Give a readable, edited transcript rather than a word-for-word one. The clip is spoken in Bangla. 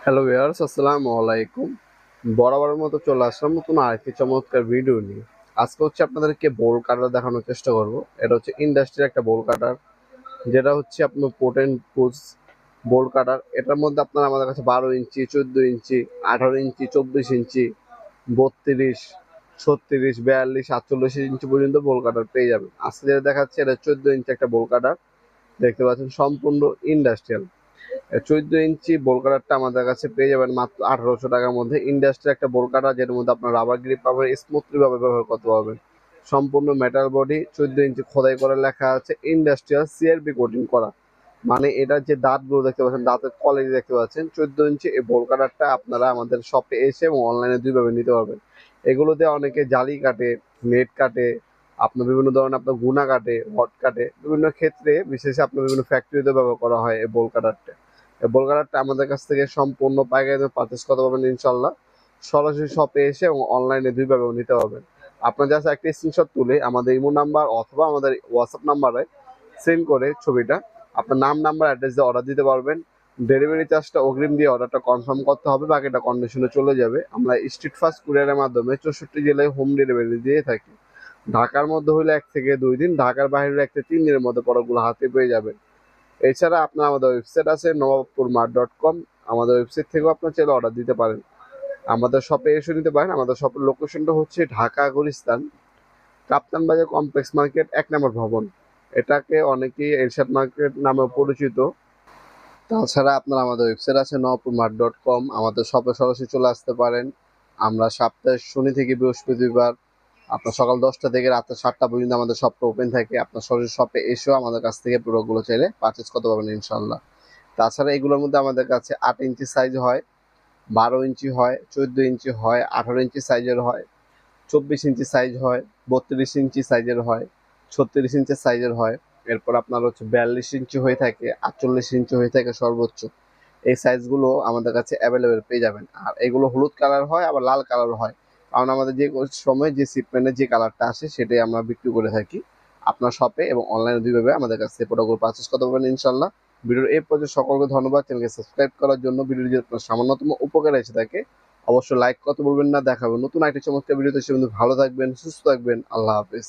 হ্যালো ভিউয়ার্স, আসসালামু আলাইকুম। বরাবরের মতো চলে আসলাম নতুন আরেকটি চমৎকার ভিডিও নিয়ে। আজকে হচ্ছে আপনাদেরকে বোল কাটার দেখানোর চেষ্টা করব। এটা হচ্ছে ইন্ডাস্ট্রির একটা বোল কাটার, যেটা হচ্ছে আপনার পোটেন্ট পুশ বোল কাটার। এটার মধ্যে আপনার আমাদের কাছে 12 ইঞ্চি, 14 ইঞ্চি, 18 ইঞ্চি, 24 ইঞ্চি, 32, 36, 42, 48 ইঞ্চি পর্যন্ত বোল কাটার পেয়ে যাবেন। আজকে যেটা দেখাচ্ছে এটা 14 ইঞ্চি একটা বোল কাটার। দেখতে পাচ্ছেন সম্পূর্ণ ইন্ডাস্ট্রিয়াল। 14 ইঞ্চি বোল কাটারটা আমাদের কাছে পেয়ে যাবেন মাত্র 1800 টাকার মধ্যে। ইন্ডাস্ট্রি একটা বোল কাটার, যেটার মধ্যে আপনার রাবার গ্রিপ পাবেন, স্মুথলি ভাবে ব্যবহার করতে পারবেন। সম্পূর্ণ মেটাল বডি, 14 ইঞ্চি খোদাই করে লেখা আছে ইন্ডাস্ট্রিয়াল সিআরবি কোটিং করা। মানে এটার যে দাঁতগুলো দেখতে পাচ্ছেন, দাঁতের কোয়ালিটি দেখতে পাচ্ছেন, 14 ইঞ্চি এই বোল কাটারটা আপনারা আমাদের শপে এসে এবং অনলাইনে দুইভাবে নিতে পারবেন। এগুলোতে অনেকে জালি কাটে, নেট কাটে, আপনার বিভিন্ন ধরনের আপনার গুনা কাটে, রড কাটে, বিভিন্ন ক্ষেত্রে বিশেষ আপনার বিভিন্ন ফ্যাক্টরিতে ব্যবহার করা হয় এই বোল কাটারটা। এই বোল কাটারটা আমাদের কাছ থেকে সম্পূর্ণ পাইকারি দামে পারচেস করতে পারবেন ইনশাল্লাহ। সরাসরি শপে এসে এবং অনলাইনে দুইভাবেও নিতে পারবেন। আপনার জাস্ট একটা স্ক্রিনশট তুলে আমাদের ইমো নাম্বার অথবা আমাদের হোয়াটসঅ্যাপ নাম্বারে সেন্ড করে ছবিটা আপনার নাম, নাম্বার, অ্যাড্রেস দিয়ে অর্ডার দিতে পারবেন। ডেলিভারি চার্জটা অগ্রিম দিয়ে অর্ডারটা কনফার্ম করতে হবে, বাকিটা কন্ডিশনে চলে যাবে। আমরা স্ট্রিট ফাস্ট কুরিয়ারের মাধ্যমে 64 জেলায় হোম ডেলিভারি দিয়ে থাকি। ঢাকার মধ্যে হলে 1 থেকে 2 দিন, ঢাকার বাইরে 1 থেকে 3 দিনের মধ্যে প্রোডাক্টগুলো হাতে পেয়ে যাবেন। এছাড়া আপনার আমাদের ওয়েবসাইট আছে নবাবপুরমার্ট.com। আমাদের ওয়েবসাইট থেকেও আপনার চাইলে অর্ডার দিতে পারেন। আমাদের শপে এসে নিতে পারেন। আমাদের শপের লোকেশনটা হচ্ছে ঢাকা গুলিস্তান, কাপ্তান বাজার কমপ্লেক্স মার্কেট, 1 নম্বর ভবন। এটাকে অনেকেই এরশাদ মার্কেট নামেও পরিচিত। তাছাড়া আপনার আমাদের ওয়েবসাইট আছে নবাবপুরমার্ট.com। আমাদের শপে সরাসরি চলে আসতে পারেন। আমরা সপ্তাহে শনি থেকে বৃহস্পতিবার আপনার সকাল 10টা থেকে রাত 7টা পর্যন্ত আমাদের শপটা ওপেন থাকে। আপনার সরাসরি শপে এসেও আমাদের কাছ থেকে প্রোডাক্টগুলো চাইলে পারচেস করতে পারবেন ইনশাল্লাহ। তাছাড়া এগুলোর মধ্যে আমাদের কাছে 8 ইঞ্চি সাইজ হয়, 12 ইঞ্চি হয়, 14 ইঞ্চি হয়, 18 ইঞ্চি সাইজের হয়, 24 ইঞ্চি সাইজ হয়, 32 ইঞ্চি সাইজের হয়, 36 ইঞ্চি সাইজের হয়। এরপর আপনার হচ্ছে 42 ইঞ্চি হয়ে থাকে, 48 ইঞ্চি হয়ে থাকে সর্বোচ্চ। এই সাইজগুলো আমাদের কাছে অ্যাভেলেবেল পেয়ে যাবেন। আর এগুলো হলুদ কালার হয়, আবার লাল কালার হয়। কারণ আমাদের যে সময় যে শিপমেন্টের যে কালারটা আসে সেটাই আমরা বিক্রি করে থাকি। আপনার শপে এবং অনলাইনে দুইভাবে আমাদের কাছ থেকে প্রোডাক্টগুলো পারচেস করতে পারবেন ইনশাল্লাহ। ভিডিওর এই পর্যন্ত সকলকে ধন্যবাদ। চ্যানেলকে সাবস্ক্রাইব করার জন্য। ভিডিও যদি আপনার সামান্যতম উপকার এসে থাকে অবশ্যই লাইক করতে বলবেন না। দেখাবেন নতুন আরেকটি চমৎকার ভিডিওতে। সে কিন্তু ভালো থাকবেন, সুস্থ থাকবেন। আল্লাহ হাফেজ।